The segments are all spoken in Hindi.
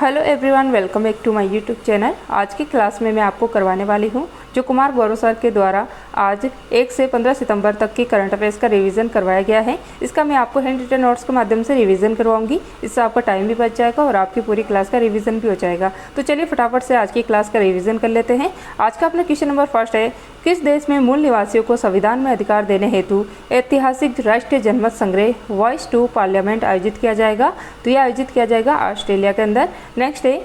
Hello everyone, welcome back to my YouTube channel. आज की क्लास में मैं आपको करवाने वाली हूं जो कुमार गौरव सर के द्वारा आज 1 से 15 सितंबर तक की करंट अफेयर्स का रिवीजन करवाया गया है। इसका मैं आपको हैंड रिटन नोट्स के माध्यम से रिवीजन करवाऊंगी। इससे आपका टाइम भी बच जाएगा और आपकी पूरी क्लास का रिवीजन भी हो जाएगा। तो चलिए फटाफट से आज की क्लास का रिवीजन कर लेते हैं। आज का अपना क्वेश्चन नंबर फर्स्ट है, किस देश में मूल निवासियों को संविधान में अधिकार देने हेतु ऐतिहासिक राष्ट्रीय जनमत संग्रह वॉइस टू पार्लियामेंट आयोजित किया जाएगा? तो यह आयोजित किया जाएगा ऑस्ट्रेलिया के अंदर। नेक्स्ट है,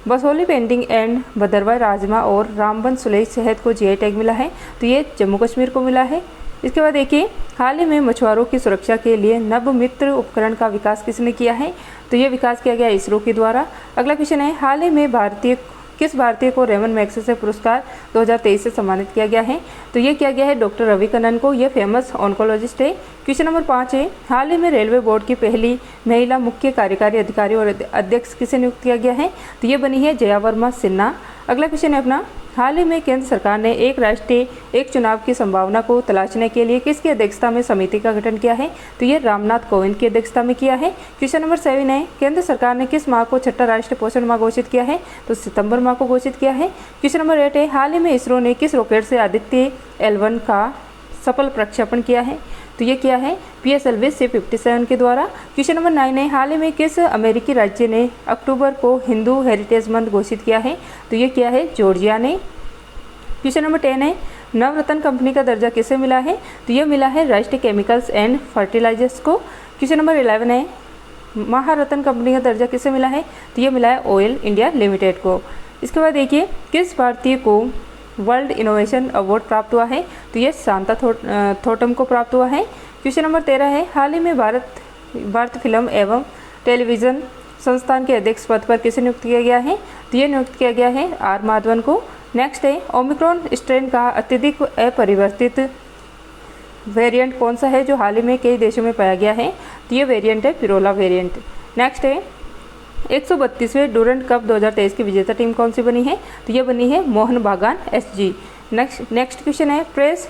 बसोली पेंटिंग एंड भदरवाही राजमा और रामबन सुलेज शहद को जीआई टैग मिला है। तो ये जम्मू कश्मीर को मिला है। इसके बाद देखिए, हाल ही में मछुआरों की सुरक्षा के लिए नव मित्र उपकरण का विकास किसने किया है? तो ये विकास किया गया इसरो के द्वारा। अगला क्वेश्चन है, हाल ही में किस भारतीय को रेमन मैग्सेसे पुरस्कार 2023 से सम्मानित किया गया है? तो ये किया गया है डॉक्टर रवि कन्नन को। ये फेमस ऑन्कोलॉजिस्ट है। क्वेश्चन नंबर 5 है, हाल ही में रेलवे बोर्ड की पहली महिला मुख्य कार्यकारी अधिकारी और अध्यक्ष किसे नियुक्त किया गया है? तो ये बनी है जया वर्मा सिन्हा। अगला क्वेश्चन है अपना, हाल ही में केंद्र सरकार ने एक राष्ट्रीय एक चुनाव की संभावना को तलाशने के लिए किसकी अध्यक्षता में समिति का गठन किया है? तो ये रामनाथ कोविंद की अध्यक्षता में किया है। क्वेश्चन नंबर 7 है, केंद्र सरकार ने किस माह को छठा राष्ट्रीय पोषण माह घोषित किया है? तो सितंबर माह को घोषित किया है। क्वेश्चन नंबर 8 है, हाल ही में इसरो ने किस रॉकेट से आदित्य L1 का सफल प्रक्षेपण किया है? तो ये किया है PSLV C-57 के द्वारा। क्वेश्चन नंबर 9 है, हाल ही में किस अमेरिकी राज्य ने अक्टूबर को हिंदू हेरिटेज मंथ घोषित किया है? तो ये किया है जॉर्जिया ने। क्वेश्चन नंबर 10 है, नवरत्न कंपनी का दर्जा किसे मिला है? तो ये मिला है राष्ट्रीय केमिकल्स एंड फर्टिलाइजर्स को। क्वेश्चन नंबर 11 है, महारत्न कंपनी का दर्जा किसे मिला है? तो ये मिला है ऑयल इंडिया लिमिटेड को। इसके बाद देखिए, किस भारतीय को वर्ल्ड इनोवेशन अवार्ड प्राप्त हुआ है? तो ये शांता थोटम को प्राप्त हुआ है। क्वेश्चन नंबर 13 है, हाल ही में भारत फिल्म एवं टेलीविज़न संस्थान के अध्यक्ष पद पर किसे नियुक्त किया गया है? तो ये नियुक्त किया गया है आर माधवन को। नेक्स्ट है, ओमिक्रॉन स्ट्रेन का अत्यधिक अपरिवर्तित वेरिएंट कौन सा है जो हाल ही में कई देशों में पाया गया है? तो ये वेरिएंट है पिरोला वेरिएंट। नेक्स्ट है, 132वें डूरंट कप 2023 की विजेता टीम कौन सी बनी है? तो ये बनी है मोहन बागान SG। नेक्स्ट क्वेश्चन है, प्रेस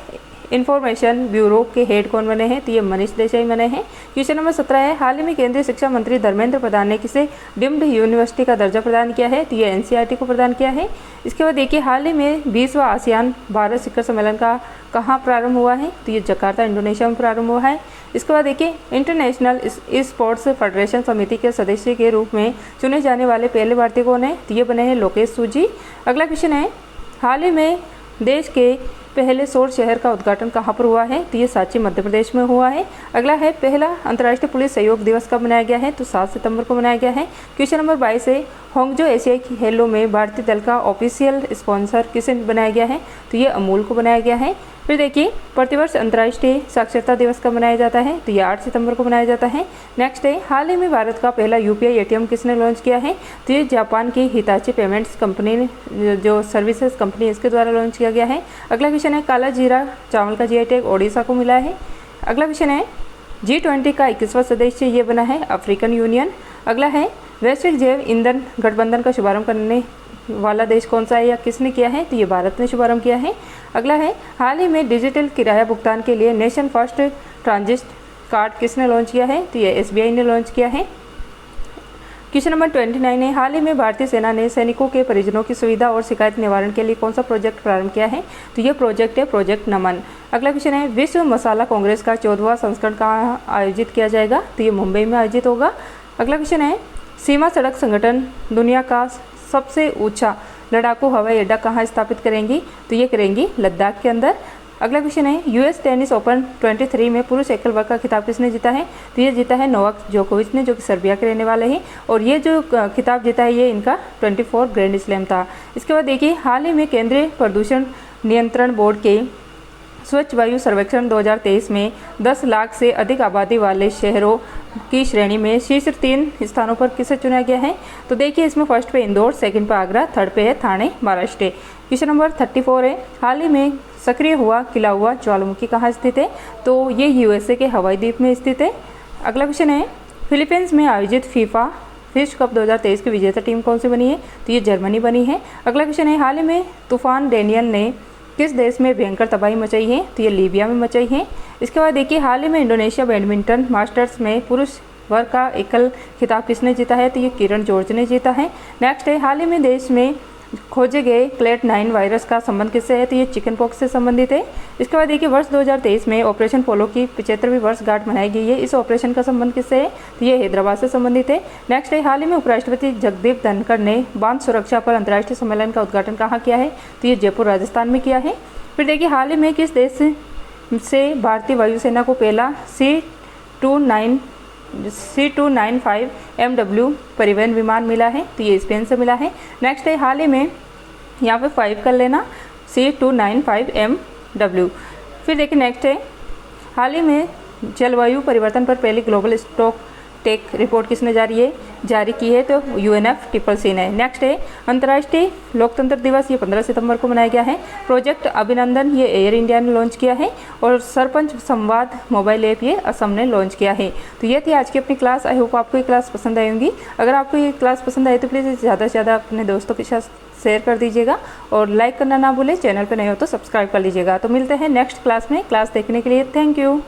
इन्फॉर्मेशन ब्यूरो के हेड कौन बने हैं? तो ये मनीष देसाई बने हैं। क्वेश्चन नंबर 17 है, हाल ही में केंद्रीय शिक्षा मंत्री धर्मेंद्र प्रधान ने किसे डीम्ड यूनिवर्सिटी का दर्जा प्रदान किया है? तो ये NCERT को प्रदान किया है। इसके बाद देखिए, हाल ही में 20वां आसियान भारत शिखर सम्मेलन का कहाँ प्रारंभ हुआ है? तो ये जकार्ता इंडोनेशिया में प्रारंभ हुआ है। इसके बाद देखिए, इंटरनेशनल स्पोर्ट्स फेडरेशन समिति के सदस्य के रूप में चुने जाने वाले पहले भारतीय कौन है? तो ये बने हैं लोकेश सूजी। अगला क्वेश्चन है, हाल ही में देश के पहले सौर शहर का उद्घाटन कहाँ पर हुआ है? तो ये सांची मध्य प्रदेश में हुआ है। अगला है, पहला अंतर्राष्ट्रीय पुलिस सहयोग दिवस कब मनाया गया है? तो 7 सितंबर को मनाया गया है। क्वेश्चन नंबर 22 है, होंगजो एशियाई खेलों में भारतीय दल का ऑफिशियल स्पॉन्सर किसे बनाया गया है? तो ये अमूल को बनाया गया है। फिर देखिए, प्रतिवर्ष अंतर्राष्ट्रीय साक्षरता दिवस कब मनाया जाता है? तो ये 8 सितंबर को मनाया जाता है। नेक्स्ट है, हाल ही में भारत का पहला UPI ATM किसने लॉन्च किया है? तो ये जापान की हिताची पेमेंट्स कंपनी ने, जो सर्विसेज कंपनी, इसके द्वारा लॉन्च किया गया है। अगला क्वेश्चन है, काला जीरा चावल का जीआई टैग ओडिशा को मिला है। अगला क्वेश्चन है, G20 का 21वां सदस्य ये बना है अफ्रीकन यूनियन। अगला है, वैश्विक जैव ईंधन गठबंधन का शुभारंभ करने वाला देश कौन सा है या किसने किया है? तो ये भारत ने शुभारंभ किया है। अगला है, हाल ही में डिजिटल किराया भुगतान के लिए नेशन फर्स्ट ट्रांजिट कार्ड किसने लॉन्च किया है? तो ये SBI ने लॉन्च किया है। क्वेश्चन नंबर 29 है, हाल ही में भारतीय सेना ने सैनिकों के परिजनों की सुविधा और शिकायत निवारण के लिए कौन सा प्रोजेक्ट प्रारंभ किया है? तो ये प्रोजेक्ट है प्रोजेक्ट नमन। अगला क्वेश्चन है, विश्व मसाला कांग्रेस का 14वां संस्करण कहाँ आयोजित किया जाएगा? तो ये मुंबई में आयोजित होगा। अगला क्वेश्चन है, सीमा सड़क संगठन दुनिया का सबसे ऊंचा लड़ाकू हवाई अड्डा कहाँ स्थापित करेंगी? तो ये करेंगी लद्दाख के अंदर। अगला क्वेश्चन है, US टेनिस ओपन 23 में पुरुष एकल वर्ग का खिताब किसने जीता है? तो ये जीता है नोवाक जोकोविच ने, जो कि सर्बिया के रहने वाले हैं। और ये जो खिताब जीता है ये इनका 24 ग्रैंड स्लैम था। इसके बाद देखिए, हाल ही में केंद्रीय प्रदूषण नियंत्रण बोर्ड के स्वच्छ वायु सर्वेक्षण 2023 में 10 लाख से अधिक आबादी वाले शहरों की श्रेणी में शीर्ष 3 स्थानों पर किसे चुना गया है? तो देखिए, इसमें फर्स्ट पे इंदौर, सेकंड पे आगरा, थर्ड पे है थाने महाराष्ट्र। क्वेश्चन नंबर 34 है, हाल ही में सक्रिय हुआ खिला हुआ ज्वालामुखी कहाँ स्थित है? तो ये USA के हवाई द्वीप में स्थित है। अगला क्वेश्चन है, फिलीपींस में आयोजित फीफा विश्व कप 2023 की विजेता टीम कौन सी बनी है? तो ये जर्मनी बनी है। अगला क्वेश्चन है, हाल ही में तूफान डेनियल ने किस देश में भयंकर तबाही मचाई है? तो ये लीबिया में मचाई है। इसके बाद देखिए, हाल ही में इंडोनेशिया बैडमिंटन मास्टर्स में पुरुष वर्ग का एकल खिताब किसने जीता है? तो ये किरण जॉर्ज ने जीता है। नेक्स्ट है, हाल ही में देश में खोजे गए क्लेट 9 वायरस का संबंध किससे है? तो ये चिकन पॉक्स से संबंधित है। इसके बाद देखिए, वर्ष 2023 में ऑपरेशन पोलो की 75वीं वर्षगांठ मनाई गई है। इस ऑपरेशन का संबंध किससे है? तो ये हैदराबाद से संबंधित है। नेक्स्ट है, हाल ही में उपराष्ट्रपति जगदीप धनखड़ ने बांध सुरक्षा पर अंतर्राष्ट्रीय सम्मेलन का उद्घाटन कहाँ किया है? तो ये जयपुर राजस्थान में किया है। फिर देखिए, हाल ही में किस देश से भारतीय वायुसेना को पहला C295 MW परिवहन विमान मिला है? तो ये स्पेन से मिला है। नेक्स्ट है, हाल ही में यहाँ पे 5 कर लेना, C295 MW। फिर देखिए नेक्स्ट है, हाल ही में जलवायु परिवर्तन पर पहली ग्लोबल स्टॉक टेक रिपोर्ट किसने जारी की है? तो UNFCCC ने। नेक्स्ट है, अंतर्राष्ट्रीय लोकतंत्र दिवस ये 15 सितंबर को मनाया गया है। प्रोजेक्ट अभिनंदन ये एयर इंडिया ने लॉन्च किया है और सरपंच संवाद मोबाइल ऐप ये असम ने लॉन्च किया है। तो ये थी आज की अपनी क्लास। आई होप आपको ये क्लास पसंद आई होंगी। अगर आपको ये क्लास पसंद आई तो प्लीज़ ज़्यादा से ज़्यादा अपने दोस्तों के साथ शेयर कर दीजिएगा और लाइक करना ना भूलें। चैनल पर नए हो तो सब्सक्राइब कर लीजिएगा। तो मिलते हैं नेक्स्ट क्लास में। क्लास देखने के लिए थैंक यू।